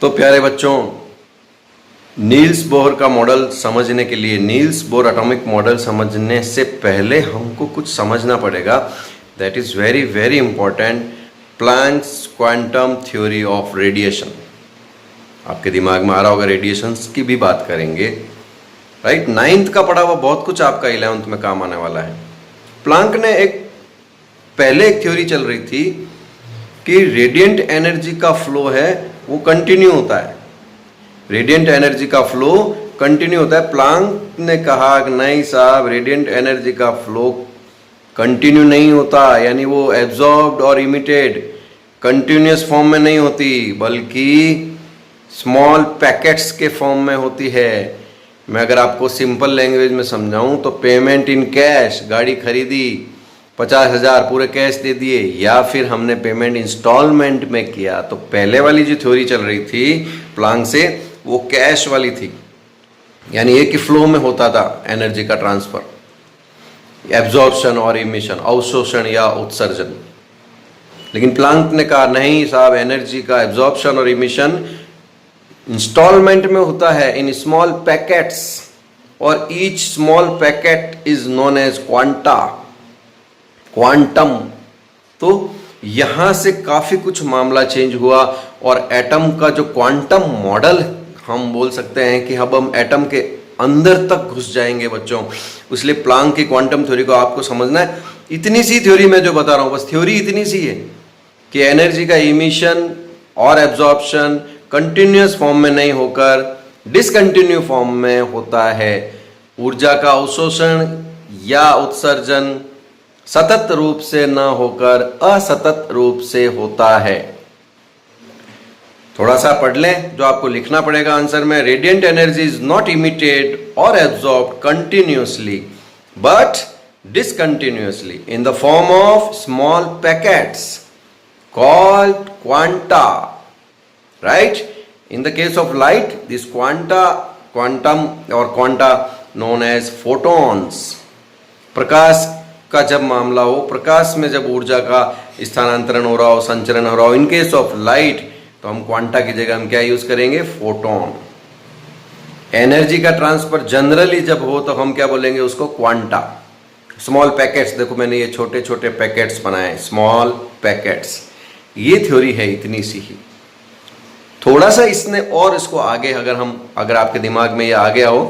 तो प्यारे बच्चों, नील्स बोहर का मॉडल समझने के लिए, नील्स बोहर एटॉमिक मॉडल समझने से पहले हमको कुछ समझना पड़ेगा। That is very very important, Planck's quantum theory of radiation. आपके दिमाग में आ रहा होगा, रेडिएशंस की भी बात करेंगे, राइट। 9th का पढ़ा हुआ बहुत कुछ आपका 11th में काम आने वाला है। प्लांक ने पहले एक थ्योरी चल रही थी कि रेडिएंट एनर्जी का फ्लो है वो कंटिन्यू होता है, रेडिएंट एनर्जी का फ्लो कंटिन्यू होता है। प्लांक ने कहा कि नहीं साहब, रेडिएंट एनर्जी का फ्लो कंटिन्यू नहीं होता, यानी वो एब्जॉर्ब्ड और इमिटेड कंटिन्यूस फॉर्म में नहीं होती, बल्कि स्मॉल पैकेट्स के फॉर्म में होती है। मैं अगर आपको सिंपल लैंग्वेज में समझाऊं तो पेमेंट इन कैश, गाड़ी खरीदी 50,000 पूरे कैश दे दिए, या फिर हमने पेमेंट इंस्टॉलमेंट में किया। तो पहले वाली जो थ्योरी चल रही थी प्लांक से, वो कैश वाली थी, यानी एक ही फ्लो में होता था एनर्जी का ट्रांसफर, एब्जॉर्प्शन और इमिशन, अवशोषण या उत्सर्जन। लेकिन प्लांक ने कहा नहीं साहब, एनर्जी का एब्जॉर्प्शन और इमिशन इंस्टॉलमेंट में होता है, इन स्मॉल पैकेट्स, और each small packet is known as quanta, quantum. तो यहां से काफी कुछ मामला चेंज हुआ, और एटम का जो क्वांटम मॉडल, हम बोल सकते हैं कि अब हम एटम के अंदर तक घुस जाएंगे बच्चों। इसलिए प्लांक की क्वांटम थ्योरी को आपको समझना है। इतनी सी थ्योरी मैं जो बता रहा हूं, बस थ्योरी इतनी सी है कि एनर्जी का इमिशन और एब्जॉर्प्शन कंटिन्यूअस फॉर्म में नहीं होकर डिसकंटिन्यू फॉर्म में होता है। ऊर्जा का अवशोषण या उत्सर्जन सतत रूप से न होकर असतत रूप से होता है। थोड़ा सा पढ़ लें जो आपको लिखना पड़ेगा आंसर में। Radiant energy is not emitted or absorbed continuously but discontinuously in the form of small packets called quanta, right. In the case of light, this quantum or quanta known as photons. प्रकाश का जब मामला हो, प्रकाश में जब ऊर्जा का स्थानांतरण हो रहा हो, संचरण हो रहा हो, इन केस ऑफ लाइट, तो हम क्वांटा की जगह हम क्या यूज करेंगे, फोटोन। एनर्जी का ट्रांसफर जनरली जब हो तो हम क्या बोलेंगे उसको, क्वांटा। स्मॉल पैकेट्स, देखो मैंने ये छोटे छोटे पैकेट्स बनाए, स्मॉल पैकेट्स। ये थ्योरी है इतनी सी ही। थोड़ा सा इसने और इसको आगे अगर आपके दिमाग में ये आ गया हो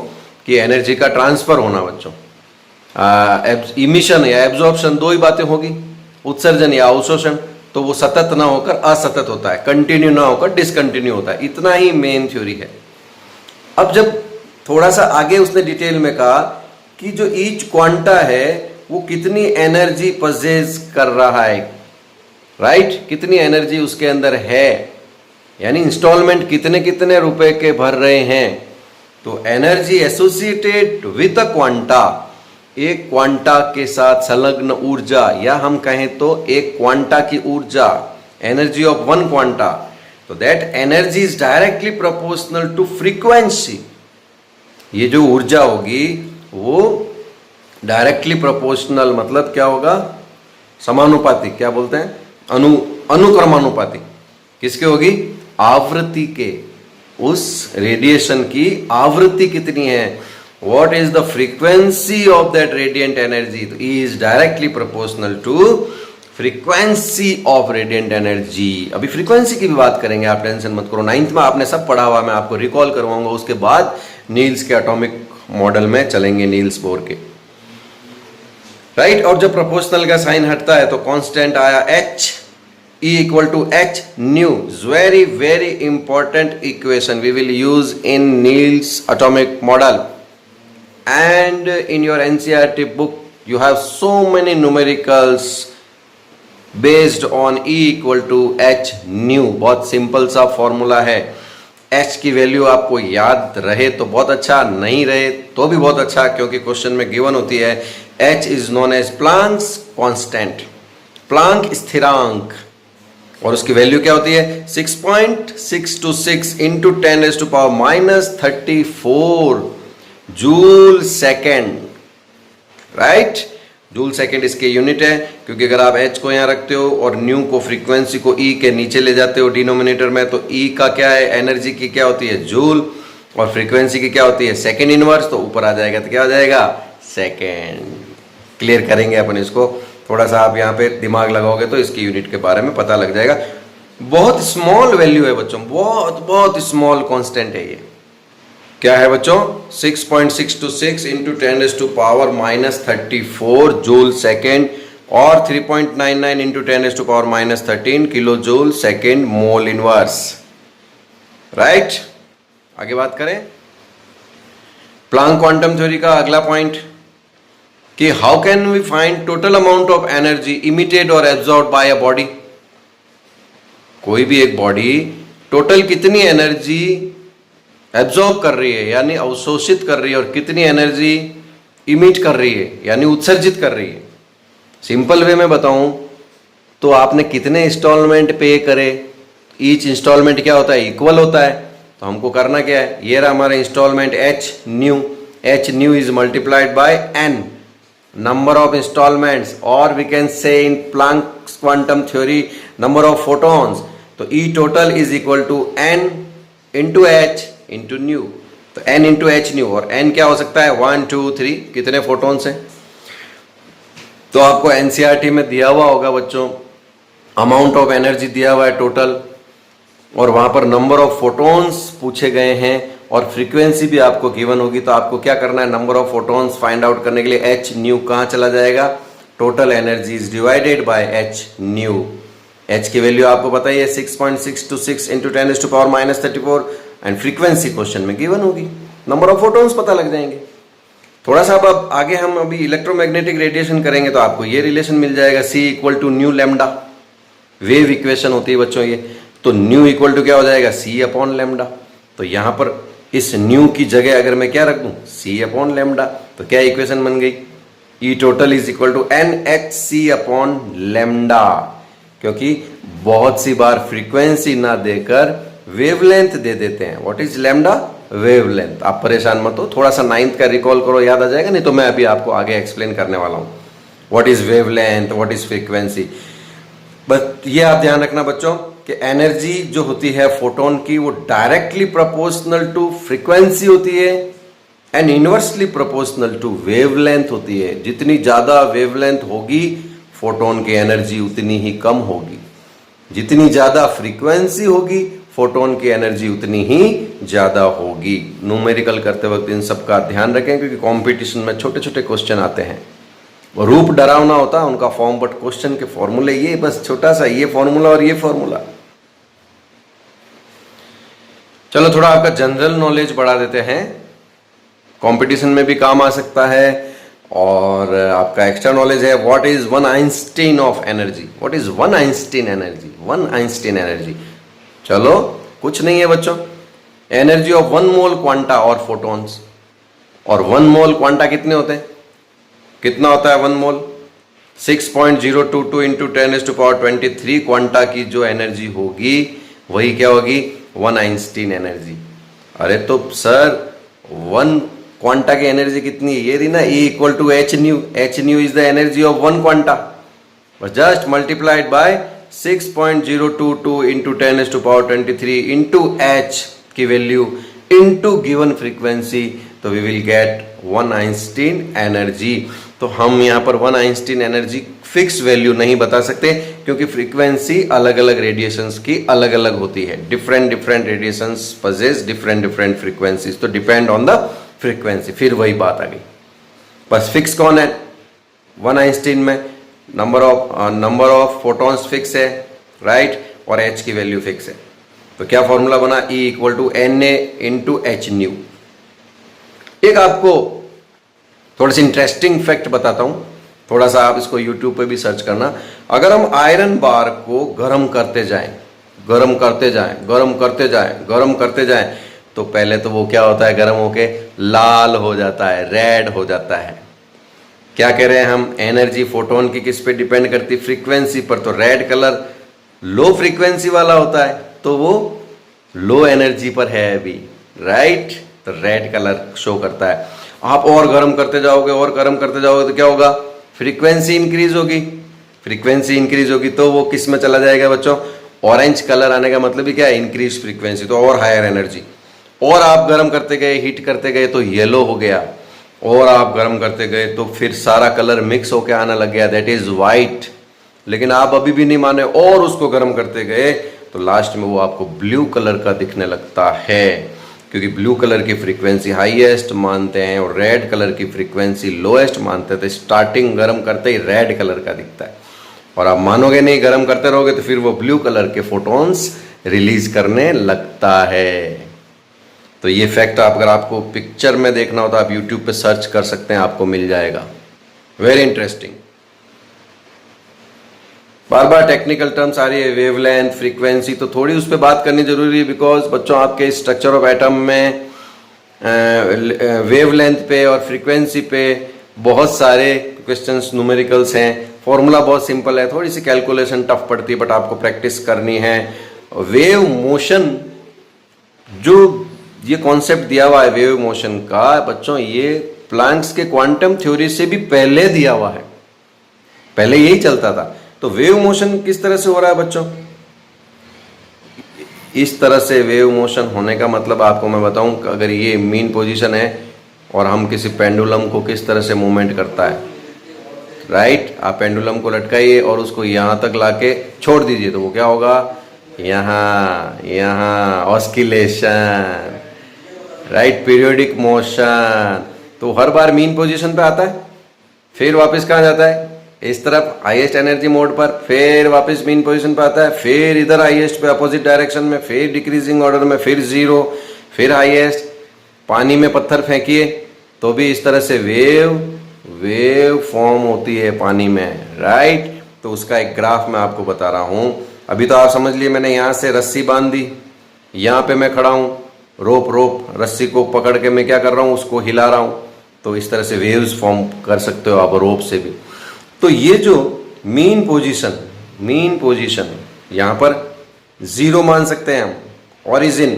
कि एनर्जी का ट्रांसफर होना बच्चों, इमिशन या एब्जॉर्प्शन, दो ही बातें होगी, उत्सर्जन या अवशोषण, तो वो सतत ना होकर असतत होता है, कंटिन्यू ना होकर डिसकंटिन्यू होता है। इतना ही मेन थ्योरी है। अब जब थोड़ा सा आगे उसने डिटेल में कहा कि जो ईच क्वांटा है वो कितनी एनर्जी पजेस कर रहा है, राइट, कितनी एनर्जी उसके अंदर है, यानी इंस्टॉलमेंट कितने कितने रुपए के भर रहे हैं। तो energy associated with a quanta, एक क्वांटा के साथ संलग्न ऊर्जा, या हम कहें तो एक क्वांटा की ऊर्जा, एनर्जी ऑफ वन क्वांटा, तो that energy is directly proportional to frequency. ये जो ऊर्जा होगी वो डायरेक्टली प्रोपोर्शनल, मतलब क्या होगा, समानुपाती, क्या बोलते हैं, अनुक्रमानुपाती। किसके होगी, आवृत्ति के। उस रेडिएशन की आवृत्ति कितनी है, what is the frequency of that radiant energy, तो E is directly proportional to frequency of radiant energy। अभी फ्रीक्वेंसी की भी बात करेंगे, आप टेंशन मत करो, 9th में आपने सब पढ़ा हुआ, मैं आपको रिकॉल करवाऊंगा। उसके बाद नील्स के एटॉमिक मॉडल में चलेंगे, नील्स बोर के, राइट। और जब प्रोपोर्शनल का साइन हटता है तो कांस्टेंट आया H, E equal to H nu, very very important equation we will use in Niels atomic model, and in your NCERT book you have so many numericals based on E equal to H nu। बहुत simple सा formula है। H की value आपको याद रहे तो बहुत अच्छा, नहीं रहे तो भी बहुत अच्छा, क्योंकि क्वेश्चन में गिवन होती है। H is known as Planck's constant, Planck स्थिरांक, और उसकी वैल्यू क्या होती है, 6.626 into 10⁻⁻34 joule second, right. Joule second इसके यूनिट है, क्योंकि अगर आप एच को यहाँ रखते हो और न्यू को फ्रीक्वेंसी को ई के नीचे ले जाते हो डिनोमिनेटर में, तो ई का क्या है, एनर्जी की क्या होती है, जूल, और फ्रीक्वेंसी की क्या होती है, सेकेंड इनवर्स, तो ऊपर आ जाएगा तो क्या हो जाएगा, सेकेंड। क्लियर करेंगे अपन इसको, थोड़ा सा आप यहाँ पे दिमाग लगाओगे तो इसकी यूनिट के बारे में पता लग जाएगा। बहुत स्मॉल वैल्यू है बच्चों, बहुत स्मॉल कांस्टेंट है ये। क्या है बच्चों, 6.626 इंटू 10⁻⁻34 जूल सेकेंड और 3.99 into 10⁻⁻13 kilo joule second mole inverse. Right, आगे बात करें प्लांक क्वांटम थ्योरी का अगला पॉइंट कि how can we find total amount of energy emitted और एब्जॉर्ब बाय अ बॉडी। कोई भी एक बॉडी टोटल कितनी एनर्जी एब्जॉर्ब कर रही है यानी अवशोषित कर रही है, और कितनी एनर्जी इमिट कर रही है यानी उत्सर्जित कर रही है। सिंपल वे में बताऊं तो आपने कितने इंस्टॉलमेंट पे करे, ईच इंस्टॉलमेंट क्या होता है, इक्वल होता है। तो हमको करना क्या है, ये रहा हमारा installment H nu is multiplied by N number of installments, और we can say in Planck's quantum theory number of photons. तो E total is equal to N into H into nu. तो एन इंटू एच न्यू, और N क्या हो सकता है, 1 2 3, कितने photons हैं। तो आपको एनसीईआरटी में दिया हुआ होगा बच्चों, अमाउंट ऑफ एनर्जी दिया हुआ है टोटल, और वहां पर नंबर ऑफ फोटॉन्स पूछे गए हैं, और फ्रीक्वेंसी भी आपको गिवन होगी। तो आपको क्या करना है, number of photons find out करने के लिए एच न्यू कहाँ चला जाएगा, total energy is divided by H nu. H की वैल्यू आपको पता ही है 6.626 इंटू 10⁻⁻34, एंड फ्रीक्वेंसी क्वेश्चन में गिवन होगी, नंबर ऑफ फोटॉन्स पता लग जाएंगे। थोड़ा सा अब आगे हम अभी इलेक्ट्रोमैग्नेटिक रेडिएशन करेंगे तो आपको ये रिलेशन मिल जाएगा, C equal to nu lambda, wave equation होती है बच्चों ये। तो न्यू इक्वल टू क्या हो जाएगा, C अपॉन लैम्डा। तो यहां पर इस न्यू की जगह अगर मैं क्या रख दूं, C अपॉन लैम्डा, तो क्या इक्वेशन बन गई, E total is equal to NHC upon lambda. क्योंकि बहुत सी बार फ्रीक्वेंसी ना देकर वेवलेंथ दे देते हैं। What is lambda, wavelength. आप परेशान मत हो, थोड़ा सा 9th का रिकॉल करो, याद आ जाएगा, नहीं तो मैं अभी आपको आगे एक्सप्लेन करने वाला हूं what is wavelength, what is frequency. बस ये आप ध्यान रखना बच्चों कि एनर्जी जो होती है फोटोन की, वो डायरेक्टली प्रोपोर्शनल टू फ्रीक्वेंसी होती है and inversely proportional to wavelength होती है। जितनी ज्यादा वेवलेंथ होगी फोटोन की एनर्जी उतनी ही कम होगी, जितनी ज्यादा फ्रीक्वेंसी होगी फोटोन की एनर्जी उतनी ही ज्यादा होगी। न्यूमेरिकल करते वक्त इन सब का ध्यान रखें, क्योंकि कंपटीशन में छोटे छोटे क्वेश्चन आते हैं, वो रूप डरावना होता है उनका फॉर्म, बट क्वेश्चन के फॉर्मूले ये बस छोटा सा ये फॉर्मूला और ये फॉर्मूला। चलो थोड़ा आपका जनरल नॉलेज बढ़ा देते हैं, कंपटीशन में भी काम आ सकता है, और आपका एक्स्ट्रा नॉलेज है। What is one Einstein of energy, what is one Einstein energy, one Einstein energy. चलो कुछ नहीं है बच्चों, एनर्जी ऑफ 1 मोल क्वांटा और फोटॉन्स। और 1 मोल क्वांटा कितने होते हैं, कितना होता है 1 मोल, 6.022 इंटू 10⁻23 क्वांटा की जो एनर्जी होगी वही क्या होगी, 1 आइंस्टीन एनर्जी। अरे तो सर 1 क्वांटा की एनर्जी कितनी है, ये रही ना, E equal to H nu. H nu is the energy of 1 quanta, बस just multiplied by 6.022 into 10⁻23 into H की वैल्यू इंटू गिवन फ्रीक्वेंसी, तो we will get 1 Einstein energy. तो हम यहाँ पर 1 आइंस्टीन एनर्जी फिक्स वैल्यू नहीं बता सकते, क्योंकि फ्रीक्वेंसी अलग अलग रेडिएशंस की अलग अलग होती है। Different radiations possess different frequencies, तो डिपेंड ऑन द फ्रीक्वेंसी। फिर वही बात आ गई, बस फिक्स कौन है 1 आइंस्टीन में, नंबर ऑफ फोटॉन्स फिक्स है, राइट, और एच की वैल्यू फिक्स है। तो क्या फॉर्मूला बना, E equal to NA into H nu. एक आपको थोड़ी सी इंटरेस्टिंग फैक्ट बताता हूं, थोड़ा सा आप इसको YouTube पे भी सर्च करना। अगर हम आयरन बार को गर्म करते जाएं, तो पहले तो वो क्या होता है, गर्म होके लाल हो जाता है, रेड हो जाता है। क्या कह रहे हैं हम, एनर्जी फोटोन की किस पे डिपेंड करती, फ्रीक्वेंसी पर। तो रेड कलर लो फ्रीक्वेंसी वाला होता है, तो वो लो एनर्जी पर है अभी, राइट, तो रेड कलर शो करता है। आप और गर्म करते जाओगे तो क्या होगा, फ्रीक्वेंसी इंक्रीज होगी, फ्रीक्वेंसी इंक्रीज होगी तो वो किस में चला जाएगा बच्चों, ऑरेंज कलर आने का मतलब ही क्या है, इंक्रीज फ्रीक्वेंसी, तो और हायर एनर्जी। और आप गर्म करते गए, हीट करते गए तो येलो हो गया, और आप गर्म करते गए तो फिर सारा कलर मिक्स होके आने लग गया, दैट इज वाइट। लेकिन आप अभी भी नहीं माने और उसको गर्म करते गए तो लास्ट में वो आपको ब्लू कलर का दिखने लगता है, क्योंकि ब्लू कलर की फ्रीक्वेंसी हाईएस्ट मानते हैं और रेड कलर की फ्रीक्वेंसी लोएस्ट मानते थे। स्टार्टिंग गर्म करते ही रेड कलर का दिखता है, और आप मानोगे नहीं, गर्म करते रहोगे तो फिर वो ब्लू कलर के फोटॉन्स रिलीज करने लगता है। तो ये फैक्ट अगर आपको पिक्चर में देखना हो तो आप यूट्यूब पे सर्च कर सकते हैं, आपको मिल जाएगा। Very interesting. बार बार टेक्निकल टर्म्स आ रही है, वेवलेंथ, फ्रीक्वेंसी, तो थोड़ी उस पर बात करनी जरूरी है, बिकॉज बच्चों आपके स्ट्रक्चर ऑफ एटम में वेवलेंथ पे और फ्रीक्वेंसी पे बहुत सारे क्वेश्चंस न्यूमेरिकल्स हैं। फॉर्मूला बहुत सिंपल है, थोड़ी सी कैलकुलेशन टफ पड़ती है, बट आपको प्रैक्टिस करनी है। वेव मोशन, जो ये कॉन्सेप्ट दिया हुआ है वेव मोशन का बच्चों, ये प्लैंक्स के क्वांटम थ्योरी से भी पहले दिया हुआ है, पहले यही चलता था। तो वेव मोशन किस तरह से हो रहा है बच्चों, इस तरह से वेव मोशन होने का मतलब आपको मैं बताऊं, अगर ये मीन पोजीशन है और हम किसी पेंडुलम को किस तरह से मूवमेंट करता है, राइट, आप पेंडुलम को लटकाइए और उसको यहां तक लाके छोड़ दीजिए, तो वो क्या होगा, यहाँ ऑस्किलेशन, राइट, पीरियोडिक मोशन। तो हर बार मीन पोजीशन पे आता है, फिर वापस कहाँ जाता है, इस तरफ हाईएस्ट एनर्जी मोड पर, फिर वापस मीन पोजीशन पे आता है, फिर इधर हाईएस्ट पे अपोजिट डायरेक्शन में, फिर डिक्रीजिंग ऑर्डर में, फिर जीरो, फिर हाईएस्ट। पानी में पत्थर फेंकिए तो भी इस तरह से वेव फॉर्म होती है पानी में, राइट। तो उसका एक ग्राफ मैं आपको बता रहा हूं। अभी तो आप समझ लिए, मैंने यहां से रस्सी बांध दी, यहां पे मैं खड़ा हूं, रोप रस्सी को पकड़ के मैं क्या कर रहा हूं, उसको हिला रहा हूं, तो इस तरह से वेव्स फॉर्म कर सकते हो आप रोप से भी। तो ये जो मीन पोजीशन यहां पर जीरो मान सकते हैं हम, ओरिजिन।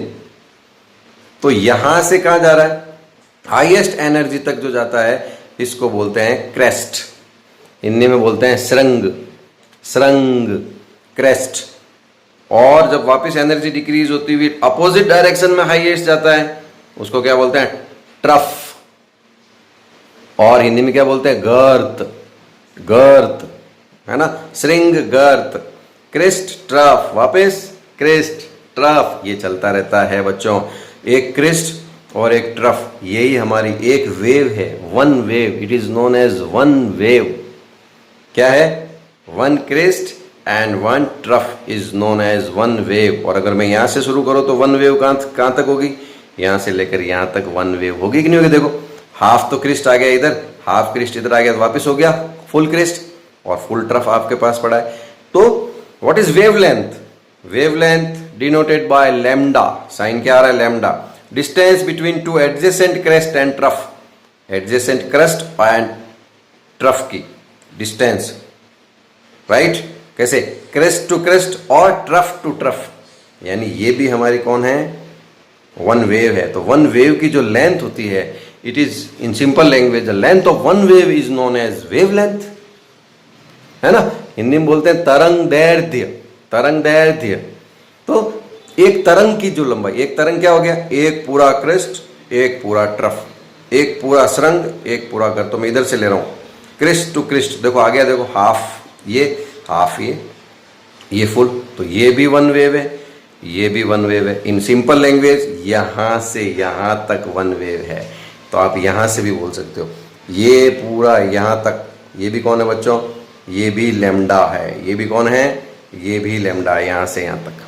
तो यहां से कहां जा रहा है, हाईएस्ट एनर्जी तक जो जाता है इसको बोलते हैं क्रेस्ट, हिंदी में बोलते हैं सरंग, क्रेस्ट। और जब वापस एनर्जी डिक्रीज होती हुई अपोजिट डायरेक्शन में हाईएस्ट जाता है, उसको क्या बोलते हैं, ट्रफ, और हिंदी में क्या बोलते हैं, गर्त, है ना, श्रृंग, गर्त, क्रिस्ट, ट्रफ, वापस क्रिस्ट, ट्रफ, ये चलता रहता है बच्चों। एक क्रिस्ट और एक ट्रफ, यही हमारी एक वेव है, one wave, it is known as one wave. क्या है, one crest and one trough is known as one wave. और अगर मैं यहां से शुरू करूं तो वन वेव कहां तक होगी, यहां से लेकर यहां तक वन वेव होगी कि नहीं होगी। देखो, हाफ तो क्रिस्ट आ गया इधर, हाफ क्रिस्ट इधर आ गया, तो वापस हो गया फुल क्रिस्ट, और फुल ट्रफ आपके पास पड़ा है। तो what is wavelength, wavelength denoted by lambda, sign क्या आ रहा है, lambda, distance between two adjacent crest and trough, adjacent crest and trough की डिस्टेंस, राइट। कैसे, क्रेस्ट टू क्रेस्ट और ट्रफ टू ट्रफ, यानी ये भी हमारी कौन है, वन वेव है। तो वन वेव की जो लेंथ होती है, it is in simple language, the length of one wave is known as wavelength, है ना। हिंदी में बोलते हैं तरंगदैर्ध्य। तो एक तरंग की जो लंबाई, एक तरंग क्या हो गया, एक पूरा क्रेस्ट, एक पूरा ट्रफ, एक पूरा सरंग, एक पूरा कर। तो मैं इधर से ले रहा हूं, क्रिस्ट टू क्रिस्ट, देखो आ गया, देखो हाफ ये, हाफ ये फुल, तो ये भी वन वेव है, ये भी वन वेव है। इन सिंपल लैंग्वेज यहां से यहां तक वन वेव है। तो आप यहां से भी बोल सकते हो, ये पूरा यहां तक, ये भी कौन है बच्चों, ये भी लैम्डा है, ये भी कौन है, ये भी लैम्डा है, यहां से यहां तक,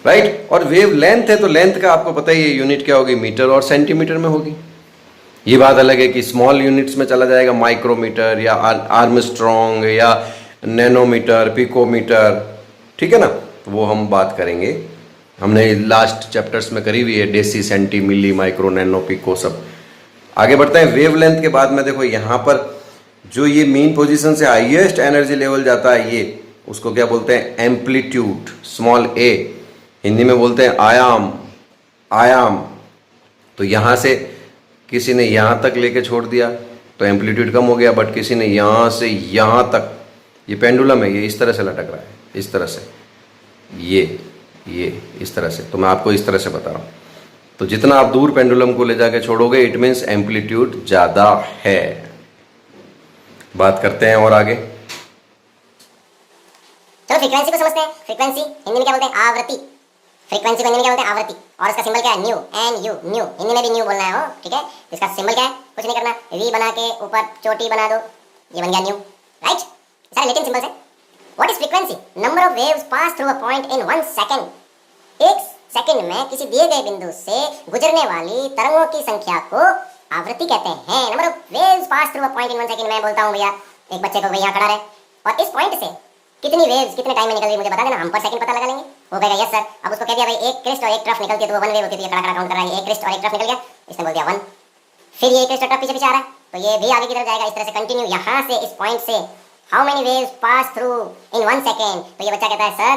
राइट। और वेव लेंथ है, तो लेंथ का आपको पता ही है यूनिट क्या होगी, मीटर और सेंटीमीटर में होगी। ये बात अलग है कि स्मॉल यूनिट्स में चला जाएगा, माइक्रोमीटर या आर्मस्ट्रॉन्ग या नैनोमीटर, पिकोमीटर, ठीक है ना, तो वो हम बात करेंगे, हमने लास्ट चैप्टर्स में करी हुई है, डेसी, सेंटी, मिली, माइक्रो, नैनो, पिको, सब। आगे बढ़ते हैं वेवलेंथ के बाद में। देखो यहाँ पर जो ये मीन पोजीशन से हाईएस्ट एनर्जी लेवल जाता है, ये उसको क्या बोलते हैं, एम्पलीट्यूड, स्मॉल ए, हिंदी में बोलते हैं आयाम। तो यहाँ से किसी ने यहाँ तक लेके छोड़ दिया, तो एम्पलीट्यूड कम हो गया, बट किसी ने यहाँ से यहाँ तक, ये पेंडुलम है, ये इस तरह से लटक रहा है, इस तरह से, ये इस तरह से, तो मैं आपको इस तरह से बता रहा हूँ। तो जितना आप दूर पेंडुलम को ले जाके छोड़ोगे, इट मीन्स एम्पलीट्यूड ज़्यादा है। बात करते हैं और आगे। चलो फ्रीक्वेंसी को समझते हैं। फ्रीक्वेंसी हिंदी में क्या बोलते हैं? आवृत्ति। फ्रीक्वेंसी को हिंदी में क्या बोलते हैं? आवृत्ति। और इसका सिंबल क्या है? Nu, N U, nu. Hindi में भी न्यू बोलना है हो, ठीक है। इसका सिंबल क्या है? कुछ नहीं करना, वी बना के ऊपर चोटी बना दो, ये बन गया न्यू, राइट। सारे लैटिन सिंबल्स है। What is frequency? Number of waves pass through a point in 1 second. एक सेकंड में किसी दिए गए बिंदु से गुजरने वाली तरंगों की संख्या को आवृत्ति कहते हैं। Number of waves pass through a point in 1 second. मैं बोलता हूं भैया एक बच्चे को, भैया खड़ा रहे और इस पॉइंट से कितनी वेव्स कितने टाइम में निकल रही मुझे बता देना, हम पर सेकंड पता लगा लेंगे। वो कहेगा यस सर। अब उसको कह दिया भाई एक क्रिस्ट और एक ट्रफ निकलती है तो वो 1 वेव होती है, ये खड़ा खड़ा काउंट कर रहा है, एक क्रिस्ट और एक ट्रफ निकल गया, इसने बोल दिया 1। फिर ये क्रिस्ट और ट्रफ पीछे पीछे आ रहा है तो ये भी आगे की तरफ जाएगा, इस तरह से कंटिन्यू। यहां से इस पॉइंट से how many waves pass through in 1 second? तो ये बच्चा कहता है सर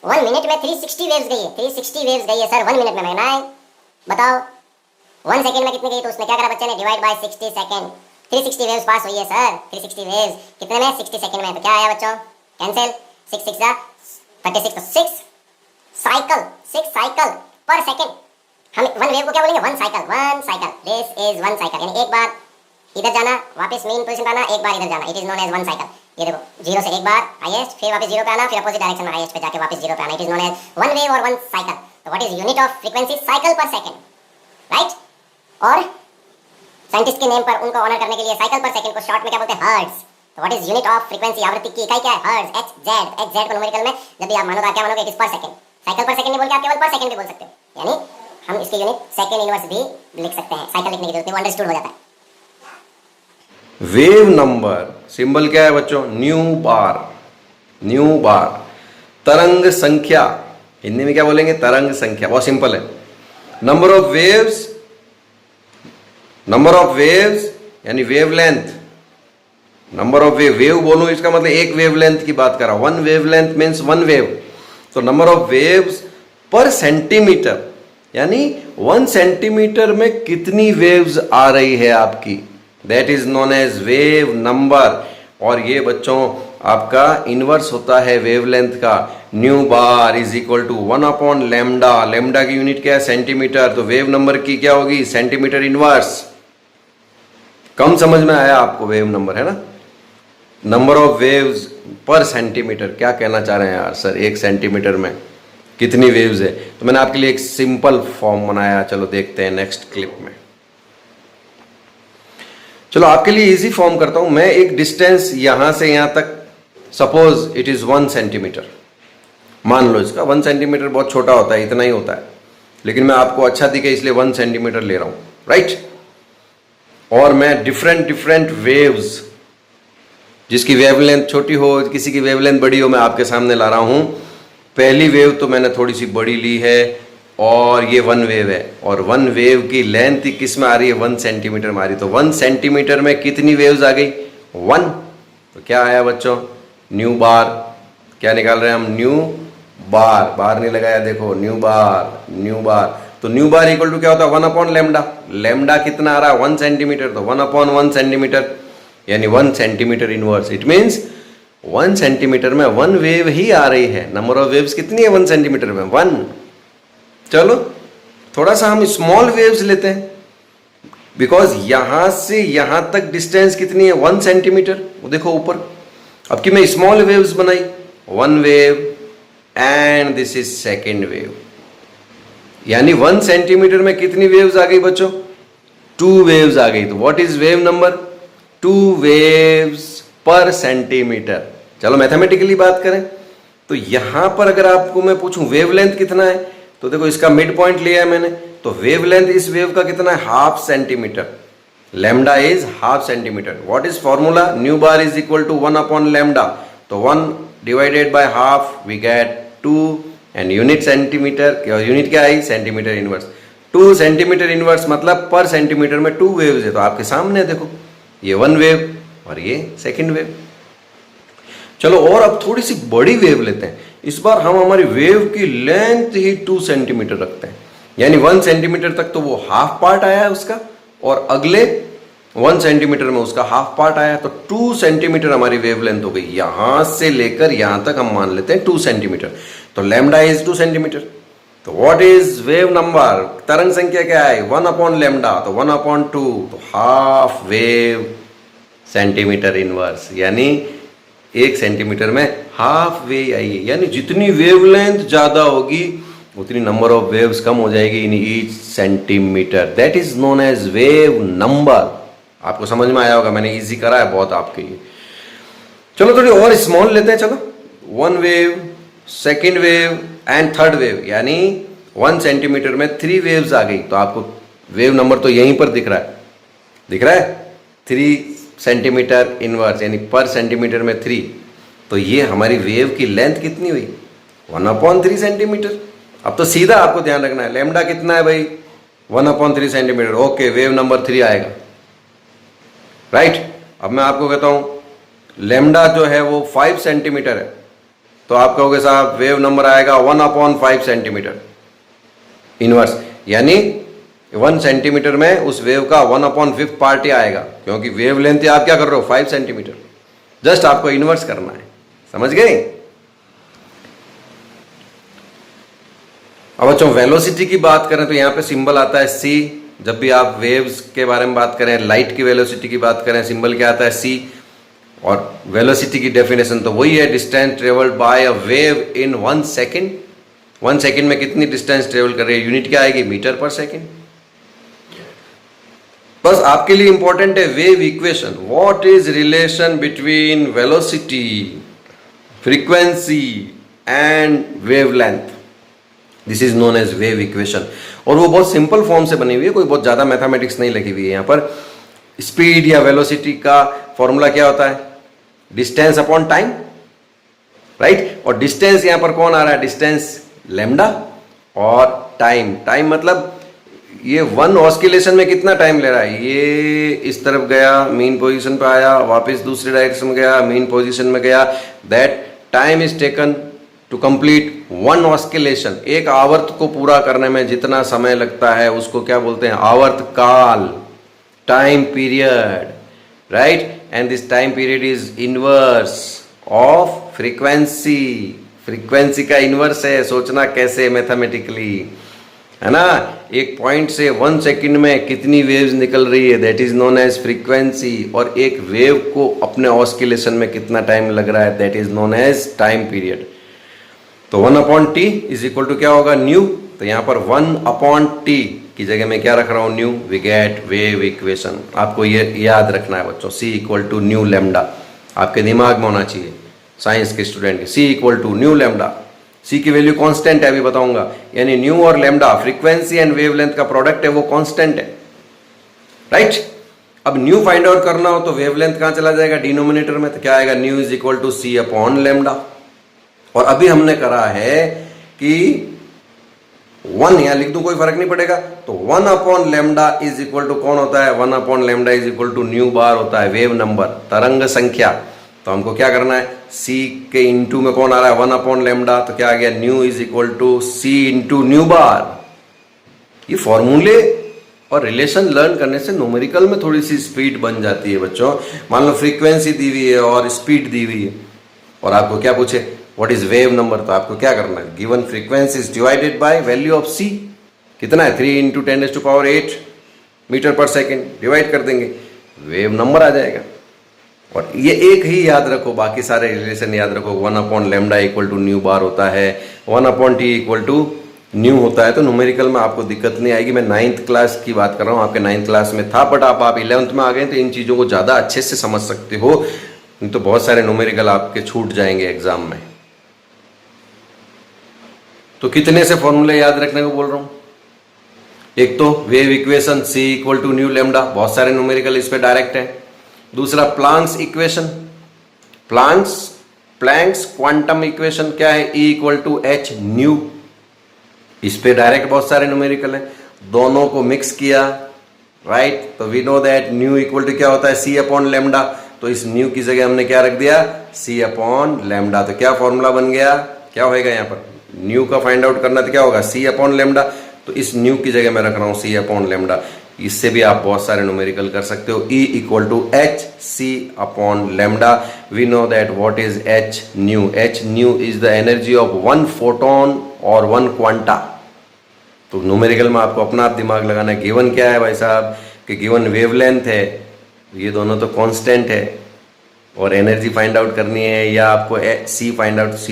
1 मिनट में 360 वेव्स गई है, 360 वेव्स गई है सर 1 मिनट में। मैं नहीं बताओ 1 सेकंड में कितनी गई? तो उसने क्या करा बच्चे ने? Divide by 60 second. 360 वेव्स पास हुई है सर, 360 वेव्स कितने में? 60 सेकंड में। तो क्या आया बच्चों? कैंसिल, 6 6 36, तो 6 साइकिल, 6 साइकिल पर सेकंड। हम 1 वेव को क्या बोलेंगे? 1 cycle, 1 cycle. This is 1 cycle, यानी एक बार इधर जाना, वापस मेन पोजीशन पे आना, एक बार इधर जाना, it is known as 1 cycle. ये देखो 0 से एक बार हाईएस्ट, फिर वापस 0 पे आना, फिर अपोजिट डायरेक्शन में हाईएस्ट पे जाके वापस 0 पे आना, it is known as 1 wave और 1 साइकिल। तो what is unit of frequency? Cycle per second, right. और साइंटिस्ट के नेम पर उनको ऑनर करने के लिए साइकिल पर सेकंड को शॉर्ट में क्या बोलते हैं? हर्ट्ज। तो what is unit of frequency? आवृत्ति की इकाई क्या है? Hertz, hz। hz को न्यूमेरिकल में जब भी आप मानोगे क्या मानोगे? इट इज पर सेकंड। साइकिल पर सेकंड नहीं बोल के आप केवल पर सेकंड भी बोल सकते हो, यानी हम इसकी यूनिट सेकंड इनवर्स भी लिख सकते हैं। साइकिल लिखने की जरूरत नहीं, वो अंडरस्टूड हो जाता है। वेव नंबर सिंबल क्या है बच्चों? न्यू बार, न्यू बार। तरंग संख्या हिंदी में क्या बोलेंगे? तरंग संख्या, बहुत सिंपल है। Number of waves, number of waves यानी वेवलेंथ। नंबर ऑफ वेव बोलूं इसका मतलब एक वेवलेंथ की बात कर रहा हूं। 1 वेवलेंथ मीन्स 1 वेव। तो नंबर ऑफ वेव्स पर सेंटीमीटर, यानी 1 सेंटीमीटर में कितनी वेव्स आ रही है आपकी, that is known as wave number. और ये बच्चों आपका इनवर्स होता है वेवलेंथ का। Nu bar is equal to 1 lambda. Lambda की यूनिट क्या है? सेंटीमीटर। तो वेव नंबर की क्या होगी? Centimetre inverse. कम समझ में आया आपको वेव नंबर, है ना? नंबर ऑफ वेव्स पर सेंटीमीटर, क्या कहना चाह रहे हैं यार सर 1 सेंटीमीटर में कितनी वेव्स है? तो मैंने आपके लिए एक सिंपल फॉर्म बनाया, चलो देखते हैं नेक्स्ट क्लिप में। चलो आपके लिए इजी फॉर्म करता हूं मैं। एक डिस्टेंस यहां से यहां तक, सपोज इट इज 1 सेंटीमीटर मान लो। इसका 1 सेंटीमीटर बहुत छोटा होता है, इतना ही होता है, लेकिन मैं आपको अच्छा दिखे इसलिए 1 सेंटीमीटर ले रहा हूं, राइट। और मैं डिफरेंट वेव्स, जिसकी वेवलेंथ छोटी हो किसी की वेवलेंथ बड़ी हो, मैं आपके सामने ला रहा हूं। पहली वेव तो मैंने थोड़ी सी बड़ी ली है और ये 1 वेव है, और 1 वेव की लेंथ किस में आ रही है? 1 सेंटीमीटर में आ रही है। तो 1 सेंटीमीटर में कितनी वेव्स आ गई? 1। तो क्या आया बच्चों? न्यू बार। क्या निकाल रहे हैं हम? न्यू बार। बार नहीं लगाया, देखो न्यू बार, न्यू बार। तो न्यू बार इक्वल टू क्या होता है? 1 लैम्डा। लैम्डा कितना आ रहा है? 1 सेंटीमीटर। तो 1 सेंटीमीटर यानी 1 centimetre inverse. It means 1 centimetre में 1 वेव ही आ रही है। नंबर ऑफ वेव्स कितनी है 1 सेंटीमीटर में? 1। चलो थोड़ा सा हम स्मॉल वेव्स लेते हैं, बिकॉज यहां से यहां तक डिस्टेंस कितनी है? 1 सेंटीमीटर। वो देखो ऊपर। अब कि मैं स्मॉल वेव्स बनाई, 1 wave and this is second wave, यानी 1 सेंटीमीटर में कितनी वेव्स आ गई बच्चों? 2 वेव्स आ गई। तो what is wave number? 2 waves पर सेंटीमीटर। चलो मैथमेटिकली बात करें तो यहां पर अगर आपको मैं पूछूं वेवलेंथ कितना है, तो देखो इसका मिड पॉइंट लिया है मैंने, तो वेवलेंथ इस वेव का कितना है? 1/2 centimetre. Lambda is 1/2 centimetre. What is formula? Nu bar is equal to 1 lambda. तो 1 divided by 1/2 we get 2 and unit centimetre, unit क्या आई? Centimetre inverse. 2 सेंटीमीटर इनवर्स मतलब पर सेंटीमीटर में 2 वेव्स है। तो आपके सामने देखो ये 1 वेव और ये सेकंड वेव। चलो और अब थोड़ी सी बड़ी वेव लेते हैं। इस बार हम हमारी वेव की लेंथ ही 2 सेंटीमीटर रखते हैं, यानी 1 सेंटीमीटर तक तो वो हाफ पार्ट आया है उसका, और अगले 1 सेंटीमीटर में उसका हाफ पार्ट आया, तो 2 सेंटीमीटर हमारी वेवलेंथ हो गई। यहां से लेकर यहां तक हम मान लेते हैं 2 सेंटीमीटर, तो लैम्डा इज 2 सेंटीमीटर। तो व्हाट इज वेव नंबर, तरंग संख्या क्या है, 1 अपॉन लैम्डा, तो 1 अपॉन 2, तो हाफ वेव सेंटीमीटर इनवर्स, यानी 1 सेंटीमीटर में हाफ वेव आई है। यानी जितनी वेवलेंथ ज्यादा होगी उतनी नंबर ऑफ वेव्स कम हो जाएगी in each centimetre. That is known as wave number. आपको समझ में आया होगा, मैंने इजी करा है बहुत आपके लिए। चलो थोड़ी और स्मॉल लेते हैं, चलो 1 wave, second wave and third wave, यानी 1 सेंटीमीटर में 3 वेव्स आ गई। तो आपको वेव नंबर तो यहीं पर दिख रहा है, दिख रहा है 3 सेंटीमीटर इनवर्स, यानी पर सेंटीमीटर में 3। तो ये हमारी वेव की लेंथ कितनी हुई, 1/3 सेंटीमीटर। अब तो सीधा आपको ध्यान रखना है, लैम्डा कितना है भाई, 1/3 सेंटीमीटर। ओके, वेव नंबर 3 आएगा, राइट। अब मैं आपको कहता हूं लैम्डा जो है वो 5 सेंटीमीटर है, तो आप कहोगे साहब वेव नंबर आएगा 1/5 सेंटीमीटर इनवर्स, यानी 1 सेंटीमीटर में उस वेव का 1/5 पार्ट ही आएगा, क्योंकि वेव लेंथ आप क्या कर रहे हो 5 सेंटीमीटर। जस्ट आपको इनवर्स करना है, समझ गए। अब बच्चों वेलोसिटी की बात करें तो यहां पे सिंबल आता है c। जब भी आप वेव्स के बारे में बात करें, लाइट की वेलोसिटी की बात करें, सिंबल क्या आता है c। और वेलोसिटी की डेफिनेशन तो वही है, distance travelled by a wave in 1 second. 1 second में कितनी डिस्टेंस ट्रेवल कर रही है, यूनिट क्या आएगी, मीटर पर सेकेंड। बस आपके लिए इंपॉर्टेंट है wave equation. What is relation between velocity, frequency and wavelength, this is known as wave equation. और वो बहुत सिंपल फॉर्म से बनी हुई है, कोई बहुत ज्यादा मैथमेटिक्स नहीं लगी हुई है यहाँ पर। स्पीड या वेलोसिटी का फॉर्मूला क्या होता है, डिस्टेंस अपॉन टाइम, राइट। और डिस्टेंस यहां पर कौन आ रहा है, डिस्टेंस लैम्डा, और टाइम, टाइम मतलब ये 1 ऑस्किलेशन में कितना टाइम ले रहा है, ये इस तरफ गया, मीन पोजीशन पे आया, वापस दूसरी डायरेक्शन में गया, मीन पोजीशन में गया। That time is taken to complete 1 oscillation. एक आवर्त को पूरा करने में जितना समय लगता है उसको क्या बोलते हैं, आवर्त काल, time period, right. And this time period is inverse of frequency. Frequency का इनवर्स है, सोचना कैसे मैथमेटिकली, है ना। एक पॉइंट से 1 सेकंड में कितनी वेव्स निकल रही है, that is known as frequency. और एक वेव को अपने ऑस्किलेशन में कितना टाइम लग रहा है, that is known as time period. तो 1/t इज इक्वल टू क्या होगा, न्यू। तो यहां पर 1/t की जगह में क्या रख रहा हूं, nu. We get wave equation. आपको ये याद रखना है बच्चों, c equal to nu lambda, आपके दिमाग में होना चाहिए साइंस के स्टूडेंट के। c equal to nu lambda, c की वैल्यू कांस्टेंट है, अभी बताऊंगा। यानी न्यू और लैम्डा फ्रीक्वेंसी एंड वेवलेंथ का प्रोडक्ट है, वो कांस्टेंट है, राइट। अब न्यू फाइंड आउट करना हो तो वेवलेंथ कहां चला जाएगा, डिनोमिनेटर में। तो क्या आएगा, nu is equal to c upon lambda. और अभी हमने करा है कि 1 यहां लिख दूं, कोई फर्क नहीं पड़ेगा। तो 1 लैम्डा इज इक्वल टू कौन होता है, 1 lambda is equal to nu bar होता है, वेव नंबर, तरंग संख्या। तो हमको क्या करना है, c के इंटू में कौन आ रहा है, 1 लैम्डा। तो क्या आ गया, nu is equal to c into nu bar. ये फॉर्मूले और रिलेशन लर्न करने से न्यूमेरिकल में थोड़ी सी स्पीड बन जाती है बच्चों। मान लो फ्रीक्वेंसी दी हुई है और स्पीड दी हुई है, और आपको क्या पूछे व्हाट इज वेव नंबर, तो आपको क्या करना है, given frequency is divided by value of c। कितना है, 3 into 10⁸ metre per second, divide कर देंगे, वेव नंबर आ जाएगा। और ये एक ही याद रखो, बाकी सारे रिलेशन याद रखो। 1 lambda equal to nu bar होता है, 1/t इक्वल टू न्यू होता है। तो न्यूमेरिकल में आपको दिक्कत नहीं आएगी। मैं 9th क्लास की बात कर रहा हूँ, आपके 9th क्लास में था, बट आप 11th में आ गए तो इन चीज़ों को ज़्यादा अच्छे से समझ सकते हो, नहीं तो बहुत सारे न्यूमेरिकल आपके छूट जाएंगे एग्जाम में। तो कितने से फॉर्मूले याद रखने को बोल रहा हूँ, एक तो wave equation c equal to nu lambda, बहुत सारे न्यूमेरिकल इस पे डायरेक्ट है। दूसरा Planck's equation, Planck's quantum equation क्या है, E equal to H nu, इस पे डायरेक्ट बहुत सारे न्यूमेरिकल है। दोनों को मिक्स किया, राइट। तो we know that nu equal to क्या होता है, c अपॉन लैम्डा। तो इस न्यू की जगह हमने क्या रख दिया, c अपॉन लैम्डा। तो क्या फॉर्मूला बन गया, क्या होएगा यहाँ पर, न्यू का फाइंड आउट करना तो क्या होगा, c अपॉन लैम्डा। तो इस न्यू की जगह मैं रख रहा हूँ c अपॉन लैम्डा। इससे भी आप बहुत सारे न्यूमेरिकल कर सकते हो। E equal to H C upon lambda. We know that what is H nu. H nu is the energy of one photon और वन क्वांटा। तो न्यूमेरिकल में आपको अपना दिमाग लगाना है। गिवन क्या है भाई साहब कि गिवन वेवलेंथ है, ये दोनों तो कांस्टेंट है, और एनर्जी फाइंड आउट करनी है, या आपको सी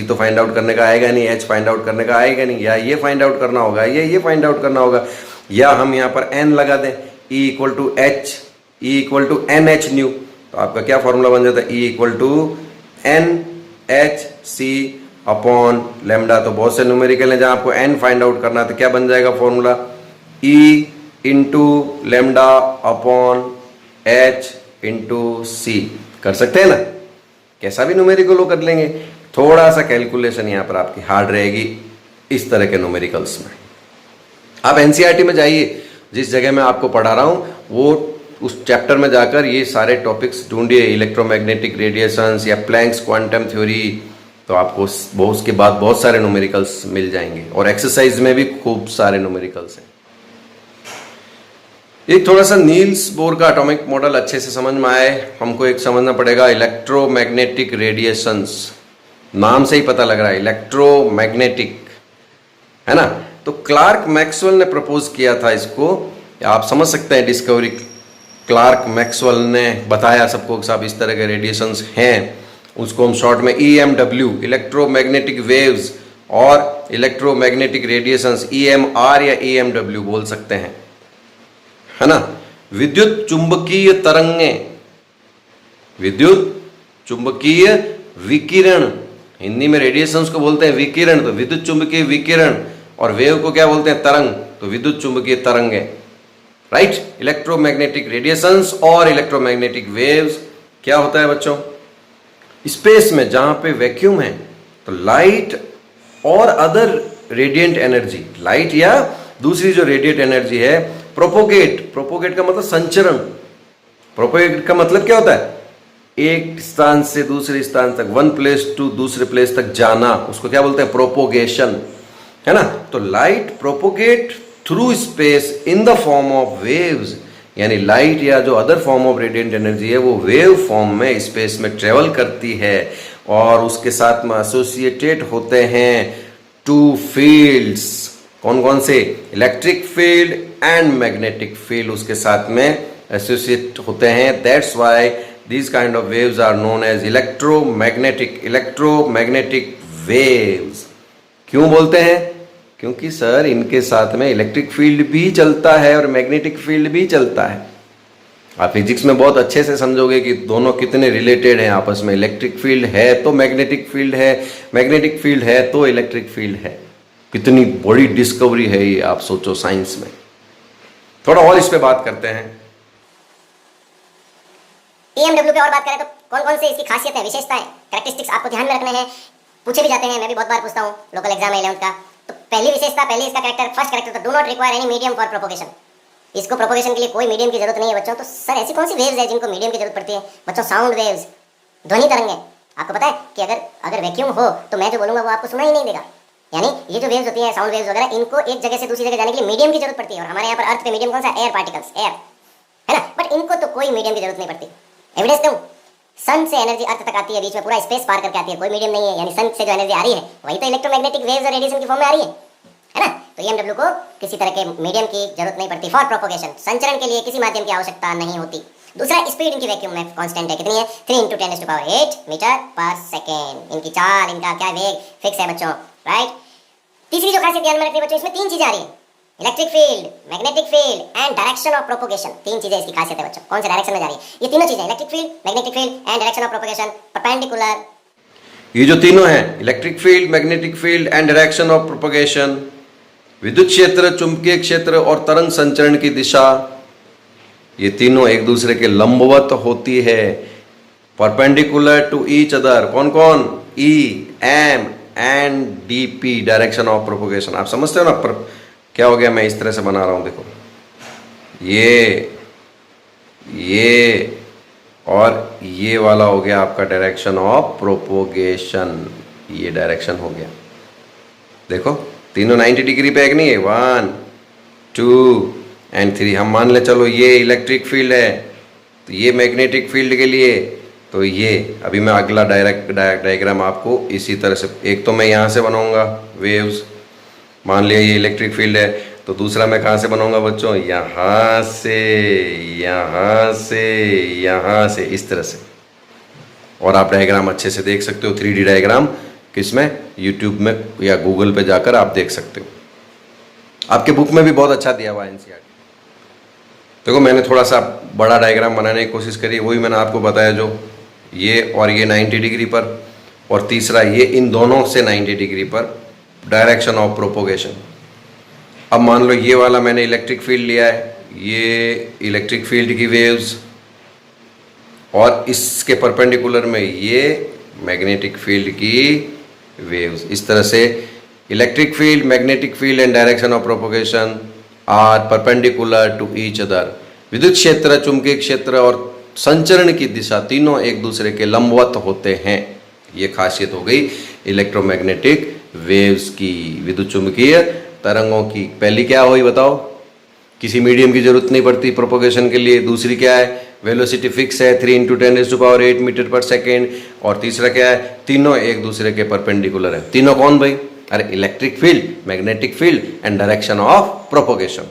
तो फाइंड आउट करने का आएगा नहीं, एच फाइंड आउट करने का आएगा नहीं, या ये फाइंड आउट करना होगा, या ये फाइंड आउट करना होगा, या हम यहाँ पर एन लगा दें, E equal to H, E equal to N H nu. तो आपका क्या फॉर्मूला बन जाता है? E equal to N H C upon lambda. तो बहुत से न्यूमेरिकल हैं जहाँ आपको एन फाइंड आउट करना है, तो क्या बन जाएगा formula? E into lambda upon H into C. कर सकते हैं ना? कैसा भी न्यूमेरिकल हो कर लेंगे। थोड़ा सा कैलकुलेशन यहाँ पर आपकी हार्ड रहेगी इस तरह के न्यूमेरिकल्स में। आप एनसीईआरटी में जाइए, जिस जगह मैं आपको पढ़ा रहा हूँ वो उस चैप्टर में जाकर ये सारे टॉपिक्स ढूंढिए, इलेक्ट्रोमैग्नेटिक रेडिएशंस या प्लैंक्स क्वांटम थ्योरी, तो आपको उसके बाद बहुत सारे न्यूमेरिकल्स मिल जाएंगे। और एक्सरसाइज में भी खूब सारे न्यूमेरिकल्स हैं। एक थोड़ा सा नील्स बोर का एटॉमिक मॉडल अच्छे से समझ में आए, हमको एक समझना पड़ेगा इलेक्ट्रोमैग्नेटिक रेडिएशंस। नाम से ही पता लग रहा है इलेक्ट्रोमैग्नेटिक, है ना? तो क्लार्क मैक्सवेल ने प्रपोज किया था इसको, आप समझ सकते हैं डिस्कवरी क्लार्क मैक्सवेल ने बताया सबको कि साहब इस तरह के रेडिएशंस हैं। उसको हम शॉर्ट में EMW इलेक्ट्रोमैग्नेटिक वेव्स और इलेक्ट्रोमैग्नेटिक रेडिएशंस EMR या EMW बोल सकते हैं, है ना? विद्युत चुंबकीय तरंगें, विद्युत चुंबकीय विकिरण, हिंदी में रेडिएशंस को बोलते हैं विकिरण, तो विद्युत चुंबकीय विकिरण, और वेव को क्या बोलते हैं? तरंग, तो विद्युत चुंबकीय तरंगें, राइट? इलेक्ट्रोमैग्नेटिक रेडिएशंस और इलेक्ट्रोमैग्नेटिक वेव्स क्या होता है बच्चों? स्पेस में जहां पे वैक्यूम है, तो लाइट और अदर रेडिएंट एनर्जी, लाइट या दूसरी जो रेडिएंट एनर्जी है, प्रोपोगेट का मतलब संचरण। प्रोपोगेट का मतलब क्या होता है? एक स्थान से दूसरे स्थान तक, वन प्लेस टू दूसरे प्लेस तक जाना, उसको क्या बोलते हैं? प्रोपोगेशन, है ना? तो light propagate through space in the form of waves, यानी लाइट या जो other form of radiant energy है वो वेव फॉर्म में स्पेस में ट्रेवल करती है, और उसके साथ में एसोसिएटेड होते हैं टू फील्ड्स। कौन कौन से? Electric field and magnetic field उसके साथ में एसोसिएट होते हैं। That's why these kind of waves are known as electromagnetic waves. क्यों बोलते हैं? क्योंकि सर इनके साथ में इलेक्ट्रिक फील्ड भी चलता है और मैग्नेटिक फील्ड भी चलता है। आप फिजिक्स में बहुत अच्छे से समझोगे कि दोनों कितने रिलेटेड हैं आपस में। इलेक्ट्रिक फील्ड है तो मैग्नेटिक फील्ड है, मैग्नेटिक फील्ड है तो इलेक्ट्रिक फील्ड है। कितनी बड़ी डिस्कवरी है ये, आप सोचो साइंस में। थोड़ा और इस पे बात करते हैं। EMW पे और बात करें तो कौन कौन से इसकी खासियत है, विशेषताएं, कैरेक्टरिस्टिक्स आपको ध्यान में रखने हैं। पूछे भी जाते हैं, मैं भी बहुत बार पूछता हूँ लोकल एग्जाम में 11th का। तो पहली विशेषता, पहली इसका कैरेक्टर, फर्स्ट कैरेक्टर, तो do not require any medium for propagation. इसको प्रोपोगेशन के लिए कोई मीडियम की जरूरत नहीं है बच्चों। तो सर ऐसी कौन सी वेव्स है जिनको मीडियम की जरूरत पड़ती है? बच्चों साउंड वेव्स, ध्वनि तरंगें। आपको पता है कि अगर वैक्यूम हो तो मैं जो बोलूंगा वो आपको सुना ही नहीं देगा। यानी ये जो वेव्स होती हैं, साउंड वेव्स वगैरह, इनको एक जगह से दूसरी जगह जाने के लिए मीडियम की जरूरत पड़ती है। और हमारे यहाँ पर अर्थ पे मीडियम कौन सा? एयर पार्टिकल्स, एयर, है ना? बट इनको तो कोई मीडियम की जरूरत नहीं पड़ती। एविडेंस दूं, सन से एनर्जी अर्थ तक आती है, बीच में पूरा स्पेस पार करके आती है, कोई मीडियम नहीं है। यानी सन से जो एनर्जी आ रही है वही तो इलेक्ट्रोमैग्नेटिक वेव्स और रेडिएशन की फॉर्म में आ रही है ना? तो EMW को किसी तरह के मीडियम की जरूरत नहीं पड़ती फॉर प्रोपोगेशन। संचरण के लिए किसी माध्यम की आवश्यकता नहीं होती। दूसरा, स्पीड इनकी वैक्यूम में कांस्टेंट है। कितनी है? 3 × 10⁸ मीटर पर सेकेंड। इनकी चाल, इनका क्या वेग फिक्स है बच्चों, राइट? तीसरी जो खासियत ध्यान में रखनी है बच्चों, इसमें 3 चीजें आ रही है, electric field, magnetic field and direction of propagation. 3 चीजें इसकी खासियत है बच्चों। कौन से डायरेक्शन में जा रही है? ये तीनों चीजें, electric field, magnetic field and direction of propagation, perpendicular. ये जो तीनों हैं, electric field, magnetic field and direction of propagation, विद्युत क्षेत्र, चुंबकीय क्षेत्र और तरंग संचरण की दिशा, ये तीनों एक दूसरे के लंबवत होती है, परपेंडिकुलर टू ईच अदर। कौन कौन? E, M and DP, direction of propagation. आप समझते हो ना? पर क्या हो गया, मैं इस तरह से बना रहा हूं, देखो ये और ये वाला हो गया आपका डायरेक्शन ऑफ प्रोपोगेशन। ये डायरेक्शन हो गया, देखो तीनों 90 डिग्री पे एक नहीं है, 1 2 एंड 3। हम मान ले चलो ये इलेक्ट्रिक फील्ड है, तो ये मैग्नेटिक फील्ड के लिए, तो ये अभी मैं अगला डायग्राम आपको इसी तरह से, एक तो मैं यहाँ से बनाऊंगा वेव्स, मान लिया ये इलेक्ट्रिक फील्ड है, तो दूसरा मैं कहाँ से बनाऊंगा बच्चों, यहाँ से, यहाँ से, यहाँ से, इस तरह से। और आप डायग्राम अच्छे से देख सकते हो, 3D डायग्राम किसमें, यूट्यूब में या गूगल पे जाकर आप देख सकते हो। आपके बुक में भी बहुत अच्छा दिया हुआ है एनसीईआरटी। देखो मैंने थोड़ा सा बड़ा डायग्राम बनाने की कोशिश करी, वही मैंने आपको बताया, जो ये और ये 90 डिग्री पर, और तीसरा ये इन दोनों से 90 डिग्री पर, डायरेक्शन ऑफ प्रोपोगेशन। अब मान लो ये वाला मैंने इलेक्ट्रिक फील्ड लिया है, ये इलेक्ट्रिक फील्ड की वेव्स, और इसके परपेंडिकुलर में ये मैग्नेटिक फील्ड की वेव्स। इस तरह से electric field, magnetic field and direction of propagation are perpendicular to each other. विद्युत क्षेत्र, चुंबकीय क्षेत्र और संचरण की दिशा तीनों एक दूसरे के लंबवत होते हैं। ये खासियत हो गई इलेक्ट्रोमैग्नेटिक वेव्स की, विद्युत चुंबकीय तरंगों की। पहली क्या हुई बताओ, किसी मीडियम की जरूरत नहीं पड़ती प्रोपोगेशन के लिए। दूसरी क्या है, वेलोसिटी फिक्स है 3 × 10⁸ मीटर पर सेकेंड। और तीसरा क्या है, तीनों एक दूसरे के परपेंडिकुलर है। तीनों कौन भाई, अरे electric field, magnetic field and direction of propagation,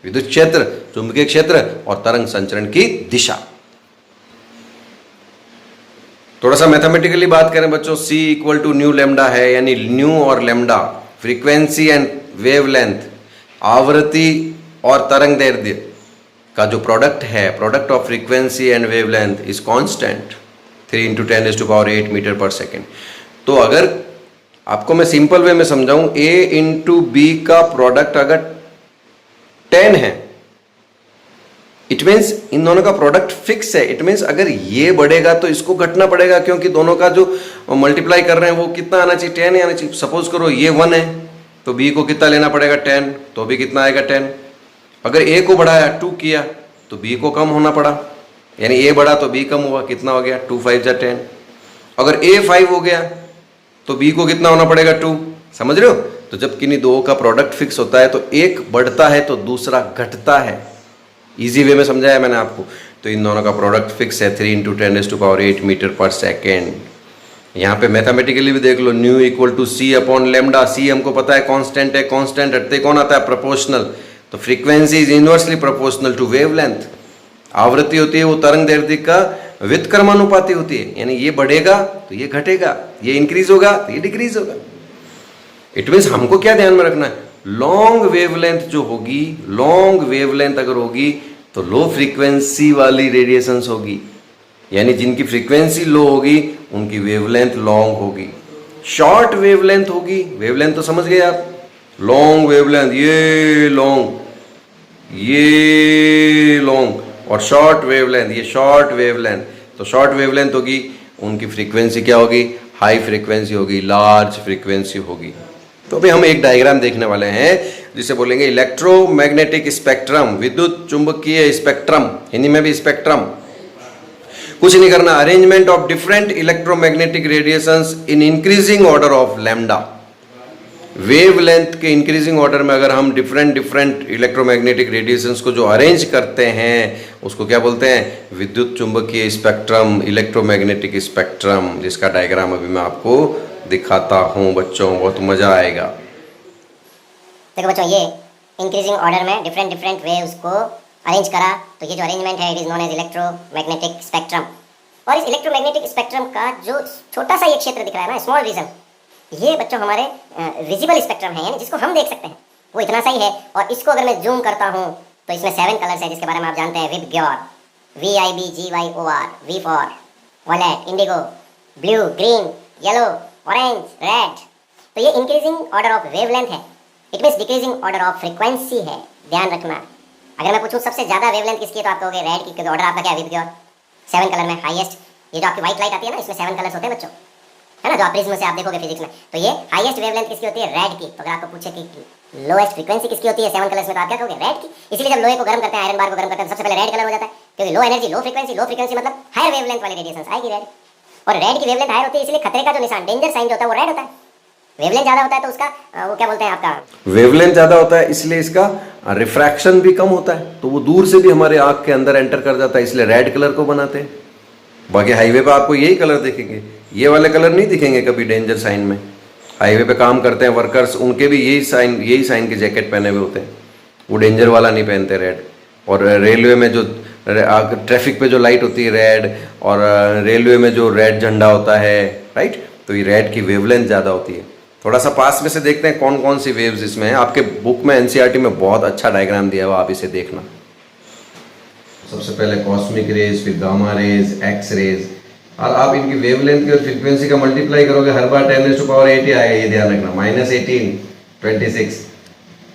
विद्युत क्षेत्र, चुंबकीय क्षेत्र और तरंग संचरण की दिशा। थोड़ा सा मैथमेटिकली बात करें बच्चों, C = न्यू लैम्डा है, यानी न्यू और लैम्डा फ्रीक्वेंसी एंड वेवलेंथ, आवृत्ति और तरंग दैर्ध्य का जो प्रोडक्ट है, product of frequency and wavelength is constant 3 × 10⁸ metre per second. तो अगर आपको मैं सिंपल वे में समझाऊं, A × B का प्रोडक्ट अगर 10 है, इट मीन्स इन दोनों का प्रोडक्ट फिक्स है। इट मीन्स अगर ये बढ़ेगा तो इसको घटना पड़ेगा, क्योंकि दोनों का जो मल्टीप्लाई कर रहे हैं वो कितना आना चाहिए, 10 आना चाहिए। सपोज करो ये 1 है तो B को कितना लेना पड़ेगा, 10, तो भी कितना आएगा 10। अगर A को बढ़ाया 2 किया तो B को कम होना पड़ा, यानी A बढ़ा तो B कम हुआ, कितना हो गया 2 × 5 = 10। अगर A 5 हो गया तो B को कितना होना पड़ेगा 2, समझ रहे हो। तो जब किन्हीं दो का प्रोडक्ट फिक्स होता है तो एक बढ़ता है तो दूसरा घटता है। इजी वे में समझाया मैंने आपको। तो इन दोनों का प्रोडक्ट फिक्स है 3 × 10⁸ मीटर पर सेकेंड। यहाँ पे मैथमेटिकली भी देख लो, न्यू = C/λ। C हमको पता है कांस्टेंट है, कांस्टेंट हटते कौन आता है, प्रोपोर्शनल। तो frequency is inversely proportional to wavelength. आवृत्ति होती है वो तरंग दैर्ध्य का व्युत्क्रमानुपाती होती है, यानी ये बढ़ेगा तो ये घटेगा, ये इंक्रीज होगा तो ये डिक्रीज होगा। इट मीन्स हमको क्या ध्यान में रखना है, लॉन्ग वेवलेंथ जो होगी, लॉन्ग वेवलेंथ अगर होगी तो लो फ्रीक्वेंसी वाली रेडिएशंस होगी, यानी जिनकी फ्रीक्वेंसी लो होगी उनकी वेवलेंथ लॉन्ग होगी। शॉर्ट वेवलेंथ होगी, वेवलेंथ तो समझ गए आप, लॉन्ग वेवलेंथ ये लॉन्ग, ये लॉन्ग, और शॉर्ट वेवलेंथ ये शॉर्ट वेवलेंथ। तो शॉर्ट वेवलेंथ होगी उनकी फ्रीक्वेंसी क्या होगी, हाई फ्रीक्वेंसी होगी, लार्ज फ्रीक्वेंसी होगी। तो अभी हम एक डायग्राम देखने वाले हैं जिसे बोलेंगे इलेक्ट्रोमैग्नेटिक स्पेक्ट्रम, विद्युत चुंबकीय स्पेक्ट्रम, हिंदी में भी स्पेक्ट्रम। कुछ नहीं करना, arrangement of different electromagnetic radiations in increasing order of lambda. Wavelength के इंक्रीजिंग ऑर्डर में अगर हम डिफरेंट इलेक्ट्रोमैग्नेटिक रेडिएशंस को जो अरेंज करते हैं उसको क्या बोलते हैं, विद्युत चुंबकीय स्पेक्ट्रम, इलेक्ट्रोमैग्नेटिक स्पेक्ट्रम, जिसका डायग्राम अभी मैं आपको दिखाता हूं बच्चों, बहुत मजा आएगा। देखो बच्चों, ये इंक्रीजिंग ऑर्डर में डिफरेंट वेव्स को अरेंज करा, तो ये जो अरेंजमेंट है it is known as electromagnetic spectrum. और इस इलेक्ट्रोमैग्नेटिक स्पेक्ट्रम का जो छोटा सा ये क्षेत्र दिख रहा है ना, स्मॉल रीजन, ये बच्चों हमारे विजिबल स्पेक्ट्रम है, यानी जिसको हम देख सकते हैं वो इतना सा ही है। और इसको अगर मैं जूम करता हूँ तो इसमें 7 कलर्स है जिसके बारे में आप जानते हैं, VIBGYOR, VIBGYOR, V for wallet, Indigo, blue, green, yellow, orange, red. तो ये इंक्रीजिंग ऑर्डर ऑफ वेवलेंथ है, it means decreasing order of frequency है, ध्यान रखना। अगर मैं पूछूं सबसे ज्यादा वेवलेंथ किसकी है तो आप कहोगे रेड की, क्योंकि ऑर्डर आपका क्या है, विबग्योर, 7 कलर में हाईएस्ट। ये जो आपकी व्हाइट लाइट आती है ना, इसमें 7 कलर्स होते हैं बच्चों, है ना, जो आप प्रिज्म से आप देखोगे फिजिक्स में। तो ये हाईएस्ट वेवलेंथ किसकी होती है, रेड की। तो अगर आपको पूछे कि लोएस्ट फ्रीक्वेंसी किसकी होती है 7 कलर्स में, तो आप क्या कहोगे, रेड की। इसलिए जब लोहे को गर्म करते हैं, आयरन बार को गर्म करते हैं, सबसे पहले रेड कलर हो जाता है, क्योंकि लो एनर्जी लो फ्रीक्वेंसी मतलब हायर वेवलेंथ वाली रेडिएशंस आएगी रेड। और रेड की वेवलेंथ हायर होती है, इसलिए खतरे का जो निशान, डेंजर साइन जो होता है वो रेड होता है। वेवलेंथ ज़्यादा होता है तो उसका वो क्या बोलते हैं आपका, वेवलेंथ ज़्यादा होता है इसलिए इसका रिफ्रैक्शन भी कम होता है, तो वो दूर से भी हमारे आँख के अंदर एंटर कर जाता है, इसलिए रेड कलर को बनाते हैं। बाकी हाईवे पे आपको यही कलर दिखेंगे, ये वाले कलर नहीं दिखेंगे कभी डेंजर साइन में। हाईवे पे काम करते हैं वर्कर्स, उनके भी यही साइन के जैकेट पहने हुए होते हैं, वो डेंजर वाला नहीं पहनते रेड। और रेलवे में जो ट्रैफिक पे जो लाइट होती है रेड, और रेलवे में जो रेड झंडा होता है, राइट, तो ये रेड की वेवलेंथ ज़्यादा होती है। थोड़ा सा पास में से देखते हैं कौन कौन सी वेव्स इसमें है। आपके बुक में एनसीईआरटी में बहुत अच्छा डायग्राम दिया हुआ, आप इसे देखना। सबसे पहले कॉस्मिक रेज, फिर गामा रेज, एक्स रेज, और आप इनकी वेवलेंथ की और फ्रीक्वेंसी का मल्टीप्लाई करोगे, हर बार 10⁸ आएगा, ये ध्यान रखना। -18 26,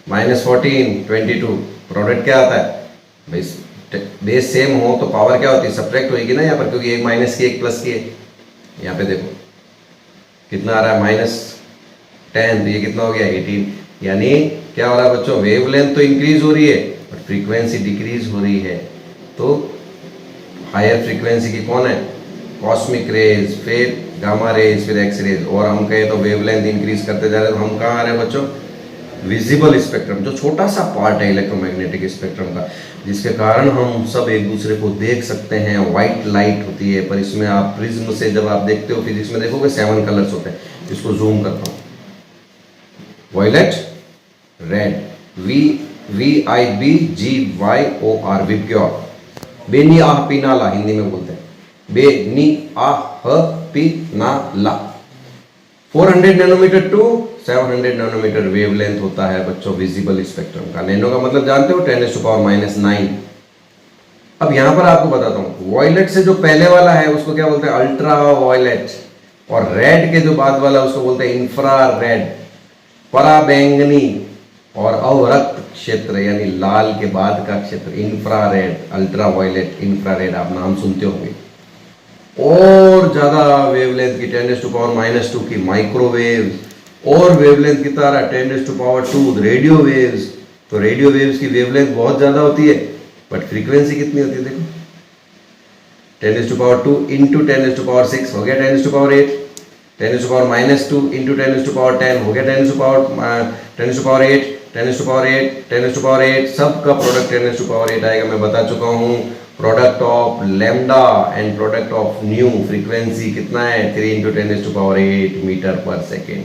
-14 22, प्रोडक्ट क्या आता है भाई, बेस सेम हो तो पावर क्या होती है, सब्ट्रैक्ट होगी ना यहाँ पर, क्योंकि एक माइनस की एक प्लस की है। यहाँ पे देखो कितना आ रहा है, -10, तो ये कितना हो गया 18। यानी क्या हो रहा है बच्चों, वेवलेंथ तो इंक्रीज हो रही है और फ्रीक्वेंसी डिक्रीज हो रही है। तो हायर फ्रीक्वेंसी की कौन है, कॉस्मिक रेज, फिर गामा रेज, फिर एक्स रेज, और हम कहें तो वेवलेंथ इंक्रीज करते जा रहे हैं। तो हम कहाँ आ रहे हैं बच्चों, विजिबल स्पेक्ट्रम, जो छोटा सा पार्ट है इलेक्ट्रोमैग्नेटिक स्पेक्ट्रम का, जिसके कारण हम सब एक दूसरे को देख सकते हैं। व्हाइट लाइट होती है, पर इसमें आप प्रिज्म से जब आप देखते हो फिजिक्स में देखोगे 7 कलर्स होते हैं। इसको जूम करता हूँ, वायलेट, रेड, VIBGYOR, विबग्योर, बेनी आह पीनाला हिंदी में बोलते हैं, बेनी आह पीनाला। 400 नैनोमीटर टू 700 नैनोमीटर वेवलेंथ होता है बच्चों विजिबल स्पेक्ट्रम का। नैनो का मतलब जानते हो, 10⁻⁹। अब यहां पर आपको बताता हूं, वॉयलेट से जो पहले वाला है उसको क्या बोलते हैं, अल्ट्रा वॉयलेट, और रेड के जो बाद वाला उसको बोलते हैं इंफ्रा रेड, पराबैंगनी, और अवरक्त क्षेत्र यानी लाल के बाद का क्षेत्र infrared, ultraviolet, infrared, आप नाम सुनते होंगे। और ज्यादा वेवलेंथ की 10⁻⁻² की माइक्रोवेव, और वेवलेंथ कितना आ रहा है 10⁻², रेडियो वेव्स। तो रेडियो वेव्स की वेवलेंथ बहुत ज्यादा होती है, बट फ्रीक्वेंसी कितनी होती है देखो, 10⁻² इंटू 10⁻⁶ हो गया 10⁻8, 10⁻⁻² इंटू 10⁻10 हो गया 10⁻8, 10⁻8 सब का प्रोडक्ट 10⁻8 आएगा। मैं बता चुका हूँ, product of lambda and product of new frequency कितना है, 3 × 10⁸ मीटर पर सेकेंड।